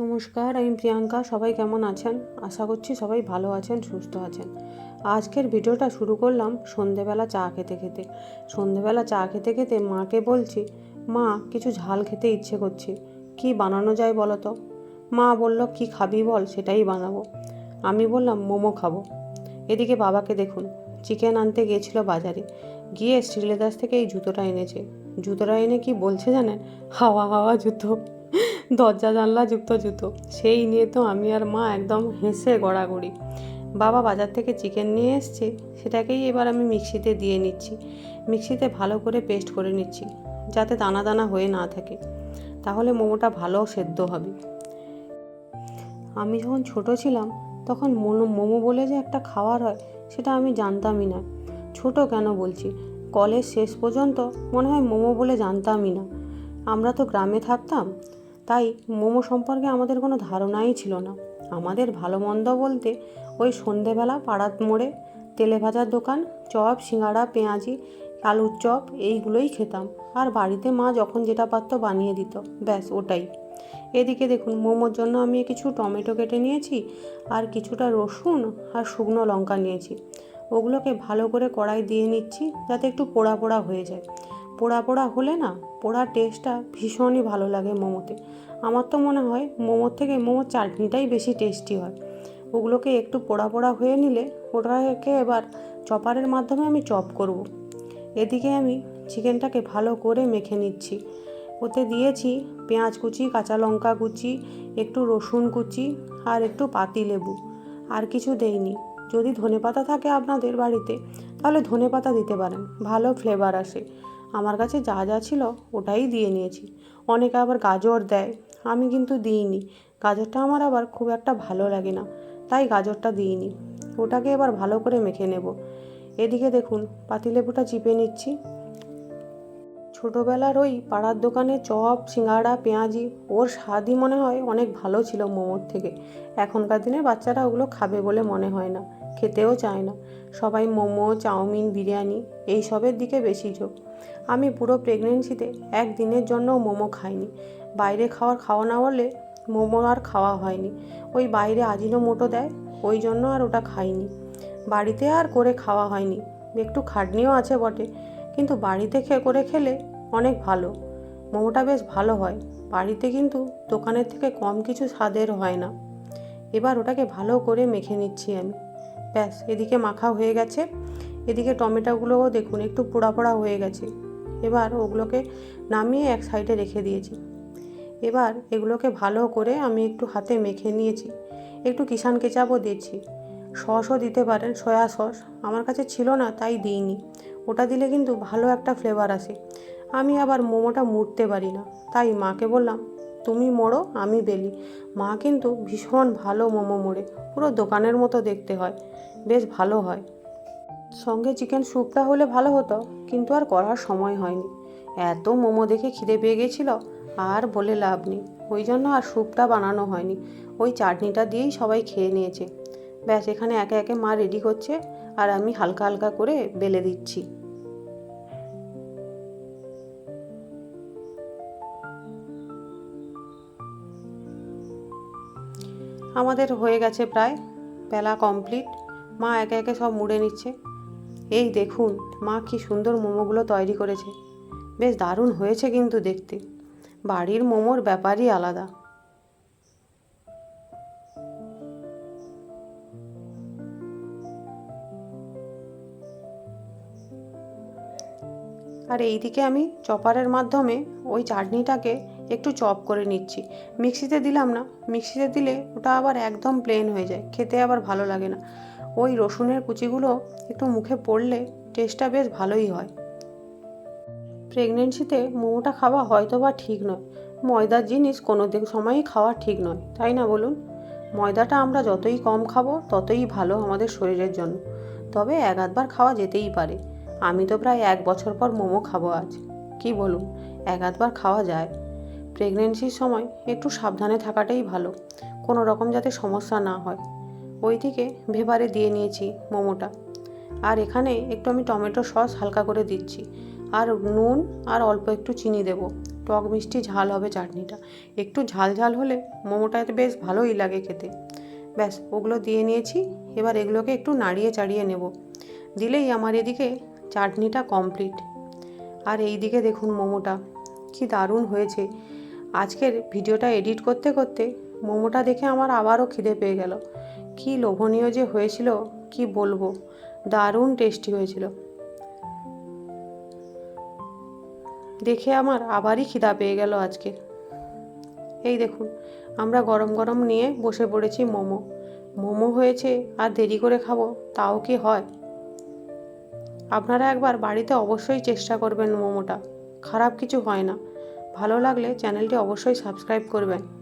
নমস্কার, আমি প্রিয়াঙ্কা। সবাই কেমন আছেন? আশা করছি সবাই ভালো আছেন, সুস্থ আছেন। আজকের ভিডিওটা শুরু করলাম সন্ধেবেলা চা খেতে খেতে। সন্ধেবেলা চা খেতে খেতে মাকে বলছি, মা কিছু ঝাল খেতে ইচ্ছে করছে, কি বানানো যায় বলো তো? মা বলল, কি খাবি বল, সেটাই বানাবো। আমি বললাম, মোমো খাবো। এদিকে বাবাকে দেখুন, চিকেন আনতে গিয়েছিল বাজারে, গিয়ে শ্রীলেদার্স থেকে এই জুতোটা এনেছে। জুতোটা এনে কি বলছে জানেন? হাওয়া হাওয়া জুতো, দরজা জানলা যুক্ত জুতো। সেই নিয়ে তো আমি আর মা একদম হেসে গড়াগড়ি। বাবা বাজার থেকে চিকেন নিয়ে এসছে, সেটাকেই এবার আমি মিক্সিতে দিয়ে নিচ্ছি। মিক্সিতে ভালো করে পেস্ট করে নিচ্ছি, যাতে দানা দানা হয়ে না থাকে, তাহলে মোমোটা ভালো সেদ্ধ হবে। আমি যখন ছোট ছিলাম তখন মোমো বলে যে একটা খাবার হয় সেটা আমি জানতামই না। ছোট কেন বলছি, কলেজ শেষ পর্যন্ত মনে হয় মোমো বলে জানতামই না। আমরা তো গ্রামে থাকতাম, তাই মোমো সম্পর্কে আমাদের কোনো ধারণাই ছিল না। আমাদের ভালো মন্দ বলতে ওই সন্ধেবেলা পাড়ার মোড়ে তেলে ভাজার দোকান, চপ, সিঙ্গাড়া, পেঁয়াজি, আলুর চপ, এইগুলোই খেতাম। আর বাড়িতে মা যখন যেটা পারতো বানিয়ে দিত, ব্যাস ওটাই। এদিকে দেখুন, মোমোর জন্য আমি কিছু টমেটো কেটে নিয়েছি, আর কিছুটা রসুন আর শুকনো লঙ্কা নিয়েছি। ওগুলোকে ভালো করে কড়াই দিয়ে নিচ্ছি, যাতে একটু পোড়া পোড়া হয়ে যায়। পোড়া পোড়া হলে না, পোড়ার টেস্টটা ভীষণই ভালো লাগে মোমোতে। আমার তো মনে হয় মোমোর থেকে মোমোর চাটনিটাই বেশি টেস্টি হয়। ওগুলোকে একটু পোড়া পোড়া হয়ে নিলে ওটাকে এবার চপারের মাধ্যমে আমি চপ করব। এদিকে আমি চিকেনটাকে ভালো করে মেখে নিচ্ছি। ওতে দিয়েছি পেঁয়াজ কুচি, কাঁচা লঙ্কা কুচি, একটু রসুন কুচি আর একটু পাতিলেবু। আর কিছু দেইনি। যদি ধনেপাতা থাকে আপনাদের বাড়িতে তাহলে ধনেপাতা দিতে পারেন, ভালো ফ্লেভার আসে। আমার কাছে যা যা ছিল ওটাই দিয়ে নিয়েছি। অনেকে আবার গাজর দেয়, আমি কিন্তু দিইনি। গাজরটা আমার আবার খুব একটা ভালো লাগে না, তাই গাজরটা দিইনি। ওটাকে এবার ভালো করে মেখে নেব। এদিকে দেখুন, পাতিলেবুটা চিপে নিচ্ছি। ছোটোবেলার ওই পাড়ার দোকানে চপ, সিঙ্গাড়া, পেঁয়াজি, ওর স্বাদই মনে হয় অনেক ভালো ছিল মোমোর থেকে। এখনকার দিনের বাচ্চারা ওগুলো খাবে বলে মনে হয় না, খেতেও চায় না। সবাই মোমো, চাউমিন, বিরিয়ানি এইসবের দিকে বেশি ঝোঁক। আমি পুরো প্রেগনেন্সিতে একদিনের জন্যও মোমো খাইনি। বাইরে খাওয়া না বলে মোমো আর খাওয়া হয়নি। ওই বাইরে আজিনোমোটো দেয়, ওই জন্য আর ওটা খাইনি। বাড়িতে আর করে খাওয়া হয়নি। একটু খাটনিও আছে বটে, কিন্তু বাড়িতে করে খেলে অনেক ভালো। মোমোটা বেশ ভালো হয় বাড়িতে, কিন্তু দোকানের থেকে কম কিছু স্বাদের হয় না। এবার ওটাকে ভালো করে মেখে নিচ্ছি আমি। ব্যাস, এদিকে মাখা হয়ে গেছে। এদিকে টমেটোগুলোও দেখুন একটু পোড়া পোড়া হয়ে গেছে। এবার ওগুলোকে নামিয়ে এক সাইডে রেখে দিয়েছি। এবার এগুলোকে ভালো করে আমি একটু হাতে মেখে নিয়েছি। একটু কিষান কেচাপও দিয়েছি, সসও দিতে পারেন, সয়া সস। আমার কাছে ছিল না তাই দিইনি। ওটা দিলে কিন্তু ভালো একটা ফ্লেভার আসে। আমি আবার মোমোটা মুড়তে পারি না, তাই মাকে বললাম, তুমি মোড়ো, আমি বেলি। মা কিন্তু ভীষণ ভালো মোমো মোড়ে, পুরো দোকানের মতো দেখতে হয়, বেশ ভালো হয়। সঙ্গে চিকেন স্যুপটা হলে ভালো হতো, কিন্তু আর করার সময় হয়নি। এত মোমো দেখে খিদে পেয়ে গেছিলো, আর বলে লাভ নেই। ওই জন্য আর স্যুপটা বানানো হয়নি, ওই চাটনিটা দিয়েই সবাই খেয়ে নিয়েছে। ব্যাস, এখানে একে একে মা রেডি করছে, আর আমি হালকা হালকা করে বেলে দিচ্ছি। আমাদের হয়ে গেছে প্রায়, বেলা কমপ্লিট। মা একে একে সব মুড়ে নিচ্ছে। এই দেখুন মা কি সুন্দর মোমোগুলো তৈরি করেছে, বেশ দারুণ হয়েছে কিন্তু দেখতে। বাড়ির মোমোর ব্যাপারই আলাদা। আর এইদিকে আমি চপারের মাধ্যমে ওই চাটনিটাকে একটু চপ করে নিচ্ছি। মিক্সিতে দিলাম না, মিক্সিতে দিলে ওটা আবার একদম প্লেন হয়ে যায়, খেতে আবার ভালো লাগে না। ওই রসুনের কুচিগুলো একটু মুখে পড়লে টেস্টটা বেশ ভালোই হয়। প্রেগনেন্সিতে মোমোটা খাওয়া হয়তো বা ঠিক নয়, ময়দার জিনিস কোনো সময়ই খাওয়া ঠিক নয়, তাই না বলুন? ময়দাটা আমরা যতই কম খাবো ততই ভালো আমাদের শরীরের জন্য। তবে এক আধবার খাওয়া যেতেই পারে। আমি তো প্রায় 1 বছর পর মোমো খাবো আজ। কি বলুন, এক আধবার খাওয়া যায়। প্রেগনেন্সির সময় একটু সাবধানে থাকাটাই ভালো, কোনো রকম যাতে সমস্যা না হয়। ওইদিকে ভেপারে দিয়ে নিয়েছি মোমোটা। আর এখানে একটু আমি টমেটো সস হালকা করে দিচ্ছি, আর নুন আর অল্প একটু চিনি দেব। টক মিষ্টি ঝাল হবে চাটনিটা। একটু ঝাল ঝাল হলে মোমোটা বেশ ভালোই লাগে খেতে। ব্যাস ওগুলো দিয়ে নিয়েছি। এবার এগুলোকে একটু নাড়িয়ে চাড়িয়ে নেব। দিলেই আমার এদিকে চাটনিটা কমপ্লিট। আর এই দিকে দেখুন মোমোটা কি দারুণ হয়েছে। আজকের ভিডিওটা এডিট করতে করতে মোমোটা দেখে আমার আবারও খিদে পেয়ে গেল। কি লোভনীয় যে হয়েছিল কি বলবো, দারুণ টেস্টি হয়েছিল। দেখে আমার আবারই খিদা পেয়ে গেল আজকে। এই দেখুন আমরা গরম গরম নিয়ে বসে পড়েছি মোমো। মোমো হয়েছে আর দেরি করে খাবো তাও কি হয়? আপনারা একবার বাড়িতে অবশ্যই চেষ্টা করবেন মোমোটা, খারাপ কিছু হয় না। ভালো লাগলে চ্যানেলটি অবশ্যই সাবস্ক্রাইব করবেন।